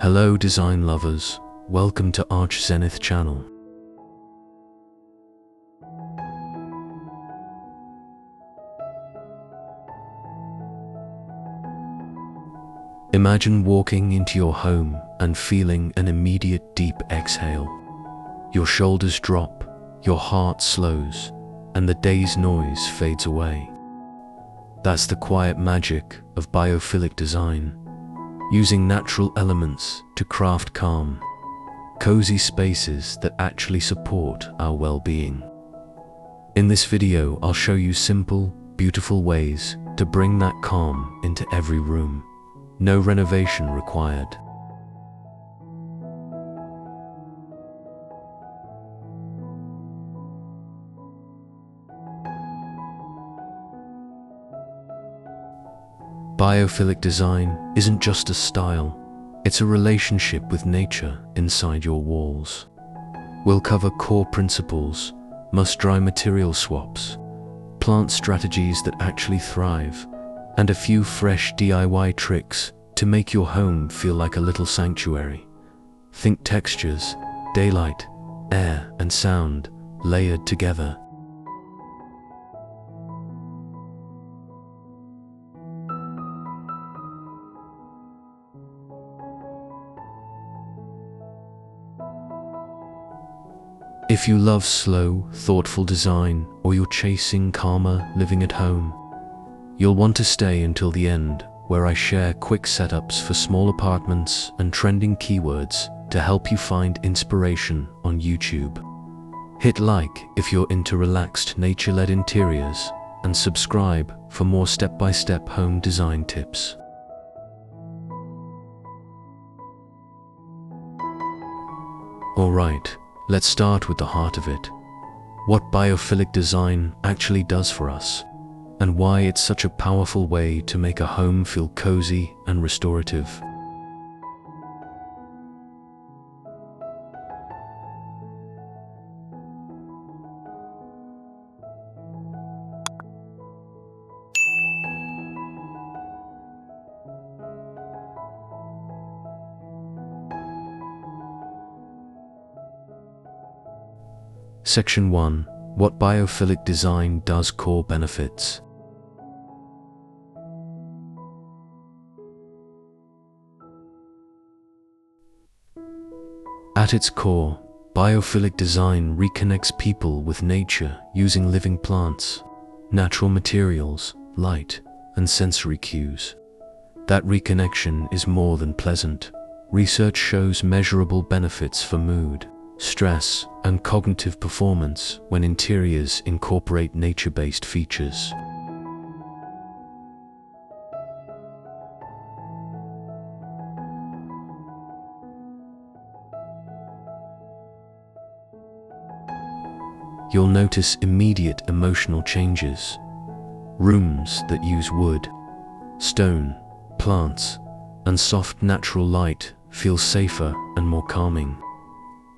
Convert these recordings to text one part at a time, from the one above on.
Hello design lovers, welcome to Arch Zenith channel. Imagine walking into your home and feeling an immediate deep exhale. Your shoulders drop, your heart slows, and the day's noise fades away. That's the quiet magic of biophilic design, using natural elements to craft calm, cozy spaces that actually support our well-being. In this video, I'll show you simple, beautiful ways to bring that calm into every room. No renovation required. Biophilic design isn't just a style, it's a relationship with nature inside your walls. We'll cover core principles, must-dry material swaps, plant strategies that actually thrive, and a few fresh DIY tricks to make your home feel like a little sanctuary. Think textures, daylight, air, and sound layered together. If you love slow, thoughtful design, or you're chasing calmer living at home, you'll want to stay until the end, where I share quick setups for small apartments and trending keywords to help you find inspiration on YouTube. Hit like if you're into relaxed, nature-led interiors, and subscribe for more step-by-step home design tips. Alright, let's start with the heart of it. What biophilic design actually does for us, and why it's such a powerful way to make a home feel cozy and restorative. Section 1. What biophilic design does. Core benefits. At its core, biophilic design reconnects people with nature using living plants, natural materials, light, and sensory cues. That reconnection is more than pleasant. Research shows measurable benefits for mood, stress, and cognitive performance when interiors incorporate nature-based features. You'll notice immediate emotional changes. Rooms that use wood, stone, plants, and soft natural light feel safer and more calming.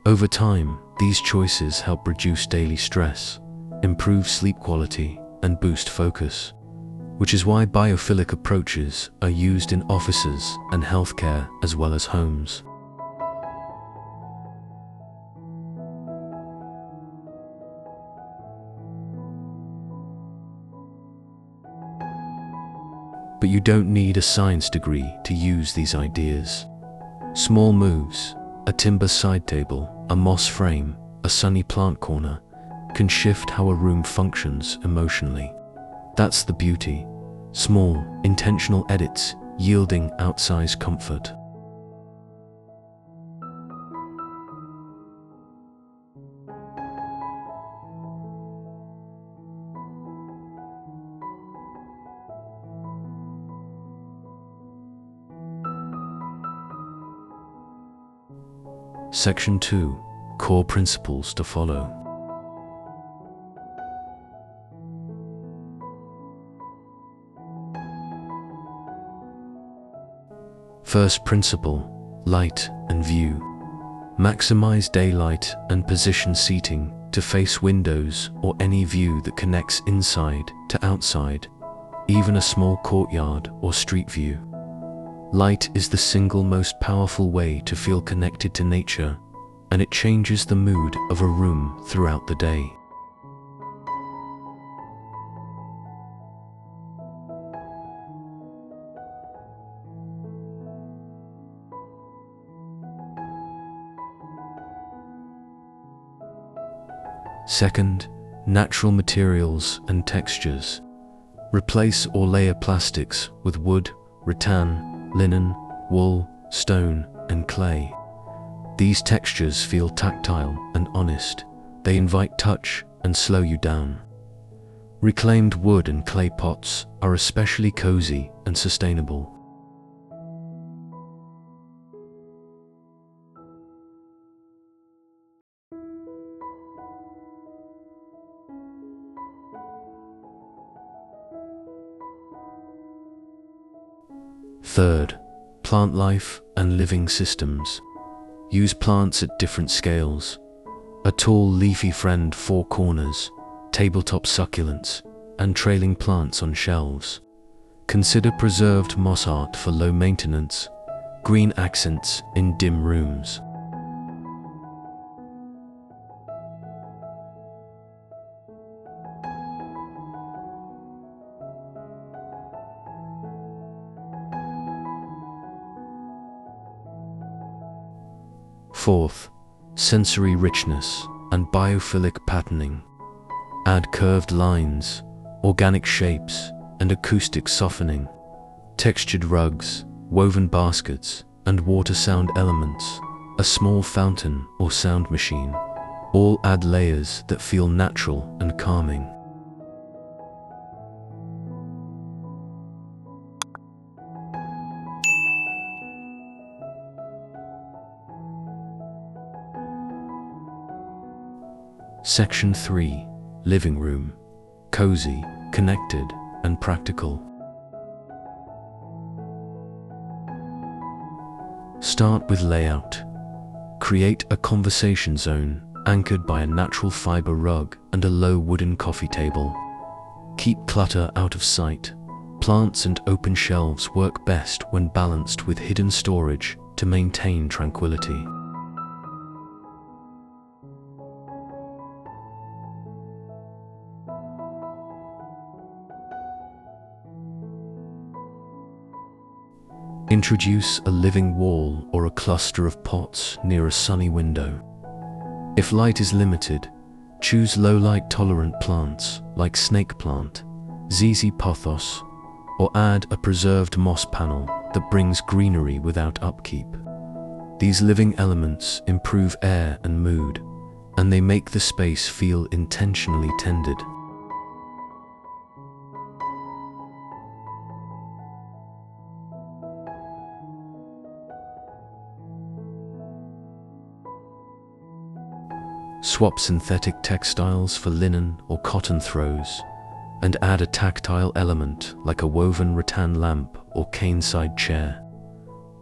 Over time, these choices help reduce daily stress, improve sleep quality, and boost focus, which is why biophilic approaches are used in offices and healthcare as well as homes. But you don't need a science degree to use these ideas. Small moves, a timber side table, a moss frame, a sunny plant corner, can shift how a room functions emotionally. That's the beauty. Small, intentional edits yielding outsized comfort. Section 2. Core principles to follow. First principle, light and view. Maximize daylight and position seating to face windows or any view that connects inside to outside, even a small courtyard or street view. Light is the single most powerful way to feel connected to nature, and it changes the mood of a room throughout the day. Second, natural materials and textures. Replace or layer plastics with wood, rattan, linen, wool, stone, and clay. These textures feel tactile and honest. They invite touch and slow you down. Reclaimed wood and clay pots are especially cozy and sustainable. Third, plant life and living systems. Use plants at different scales. A tall leafy friend 4 corners, tabletop succulents, and trailing plants on shelves. Consider preserved moss art for low maintenance, green accents in dim rooms. Fourth, sensory richness and biophilic patterning. Add curved lines, organic shapes, and acoustic softening. Textured rugs, woven baskets, and water sound elements, a small fountain or sound machine, all add layers that feel natural and calming. Section 3. Living room. Cozy, connected, and practical. Start with layout. Create a conversation zone anchored by a natural fiber rug and a low wooden coffee table. Keep clutter out of sight. Plants and open shelves work best when balanced with hidden storage to maintain tranquility. Introduce a living wall or a cluster of pots near a sunny window. If light is limited, choose low-light tolerant plants like snake plant, ZZ pothos, or add a preserved moss panel that brings greenery without upkeep. These living elements improve air and mood, and they make the space feel intentionally tended. Swap synthetic textiles for linen or cotton throws, and add a tactile element like a woven rattan lamp or cane-side chair.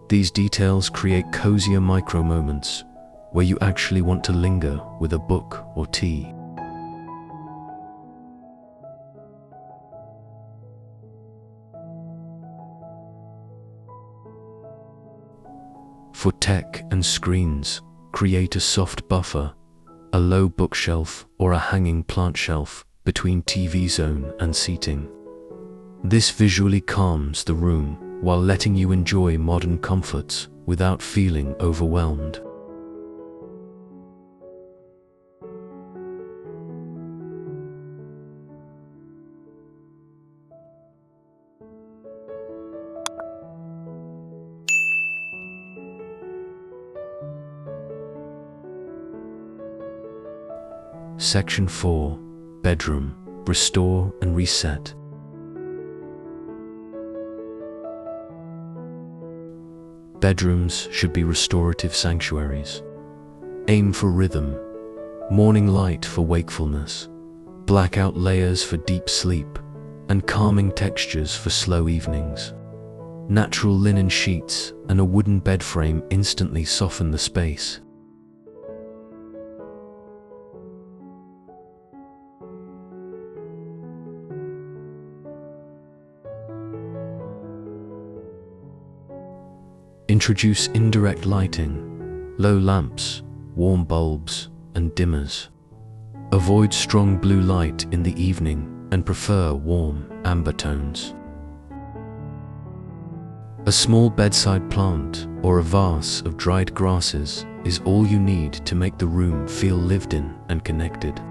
These details create cozier micro-moments where you actually want to linger with a book or tea. For tech and screens, create a soft buffer, a low bookshelf or a hanging plant shelf between TV zone and seating. This visually calms the room while letting you enjoy modern comforts without feeling overwhelmed. Section 4. Bedroom. Restore and reset. Bedrooms should be restorative sanctuaries. Aim for rhythm, morning light for wakefulness, blackout layers for deep sleep, and calming textures for slow evenings. Natural linen sheets and a wooden bed frame instantly soften the space. Introduce indirect lighting, low lamps, warm bulbs, and dimmers. Avoid strong blue light in the evening and prefer warm amber tones. A small bedside plant or a vase of dried grasses is all you need to make the room feel lived in and connected.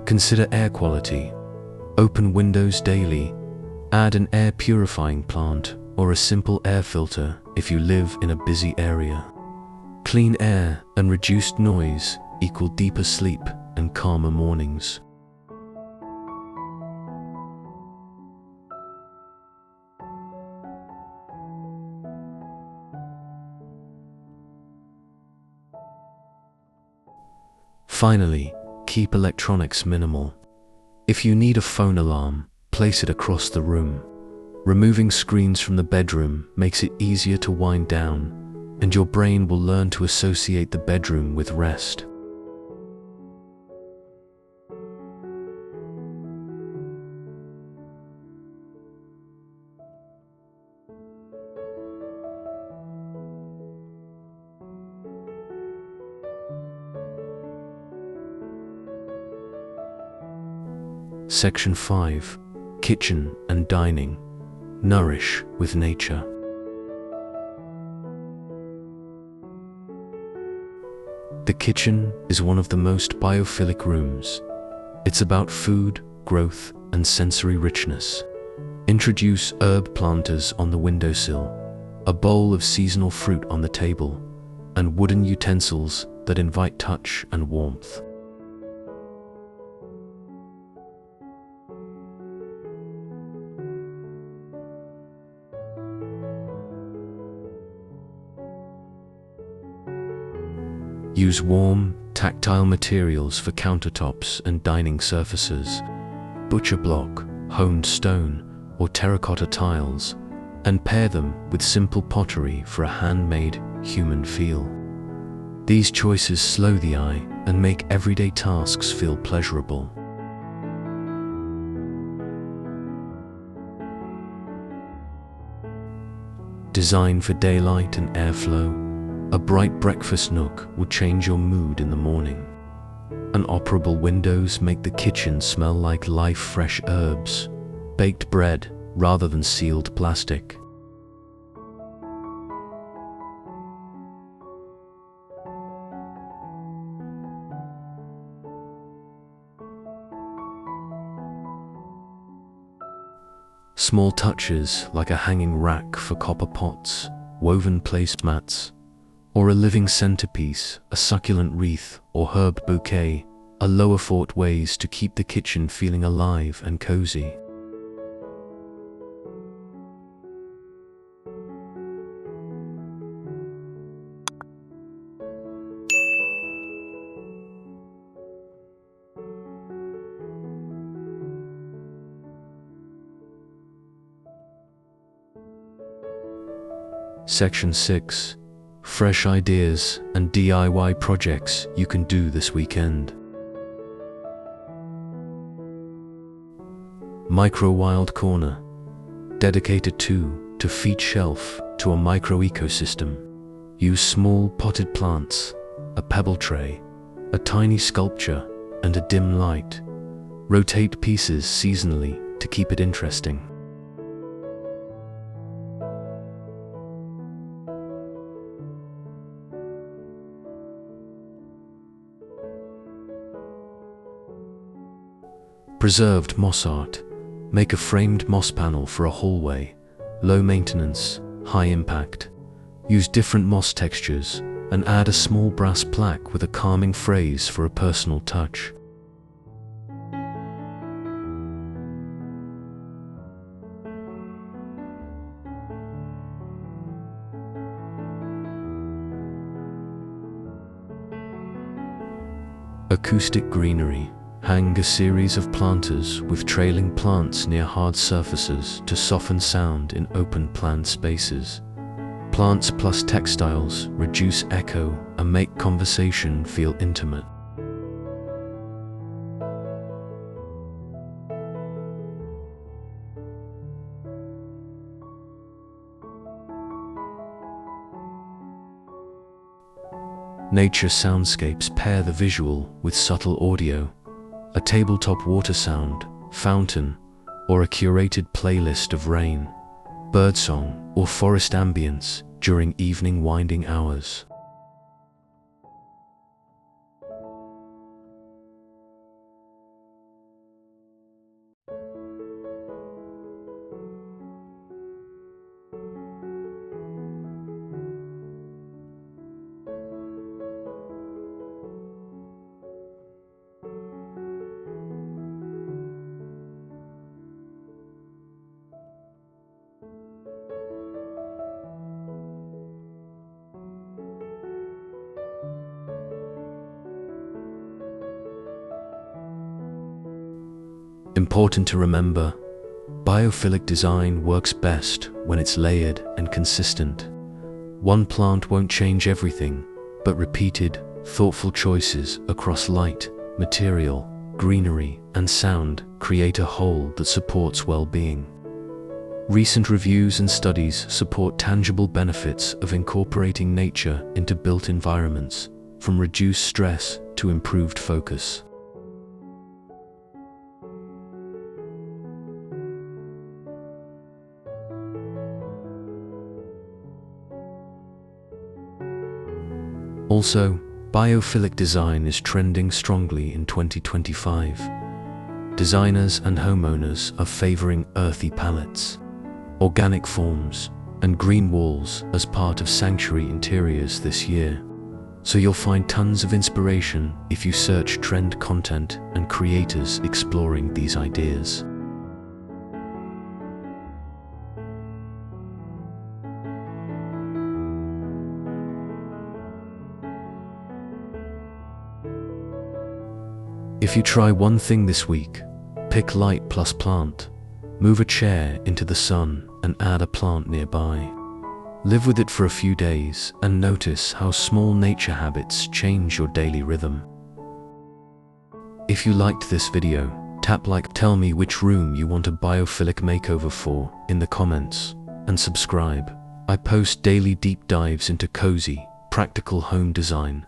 Consider air quality. Open windows daily. Add an air purifying plant or a simple air filter if you live in a busy area. Clean air and reduced noise equal deeper sleep and calmer mornings. Finally, keep electronics minimal. If you need a phone alarm, place it across the room. Removing screens from the bedroom makes it easier to wind down, and your brain will learn to associate the bedroom with rest. Section 5. Kitchen and Dining. Nourish with nature. The kitchen is one of the most biophilic rooms. It's about food, growth, and sensory richness. Introduce herb planters on the windowsill, a bowl of seasonal fruit on the table, and wooden utensils that invite touch and warmth. Use warm, tactile materials for countertops and dining surfaces. Butcher block, honed stone, or terracotta tiles, and pair them with simple pottery for a handmade, human feel. These choices slow the eye and make everyday tasks feel pleasurable. Design for daylight and airflow. A bright breakfast nook will change your mood in the morning. Unoperable windows make the kitchen smell like life fresh herbs, baked bread rather than sealed plastic. Small touches like a hanging rack for copper pots, woven placemats, or a living centerpiece, a succulent wreath or herb bouquet, are low effort ways to keep the kitchen feeling alive and cozy. Section 6. Fresh ideas and DIY projects you can do this weekend. Micro wild corner. Dedicated to feet shelf to a micro ecosystem. Use small potted plants, a pebble tray, a tiny sculpture, and a dim light. Rotate pieces seasonally to keep it interesting. Preserved moss art. Make a framed moss panel for a hallway. Low maintenance, high impact. Use different moss textures and add a small brass plaque with a calming phrase for a personal touch. Acoustic greenery. Hang a series of planters with trailing plants near hard surfaces to soften sound in open planned spaces. Plants plus textiles reduce echo and make conversation feel intimate. Nature soundscapes pair the visual with subtle audio, a tabletop water sound, fountain, or a curated playlist of rain, birdsong, or forest ambience during evening winding hours. Important to remember, biophilic design works best when it's layered and consistent. One plant won't change everything, but repeated, thoughtful choices across light, material, greenery, and sound create a whole that supports well-being. Recent reviews and studies support tangible benefits of incorporating nature into built environments, from reduced stress to improved focus. Also, biophilic design is trending strongly in 2025. Designers and homeowners are favoring earthy palettes, organic forms, and green walls as part of sanctuary interiors this year. So you'll find tons of inspiration if you search trend content and creators exploring these ideas. If you try one thing this week, pick light plus plant, move a chair into the sun and add a plant nearby. Live with it for a few days and notice how small nature habits change your daily rhythm. If you liked this video, tap like, tell me which room you want a biophilic makeover for in the comments, and subscribe. I post daily deep dives into cozy, practical home design.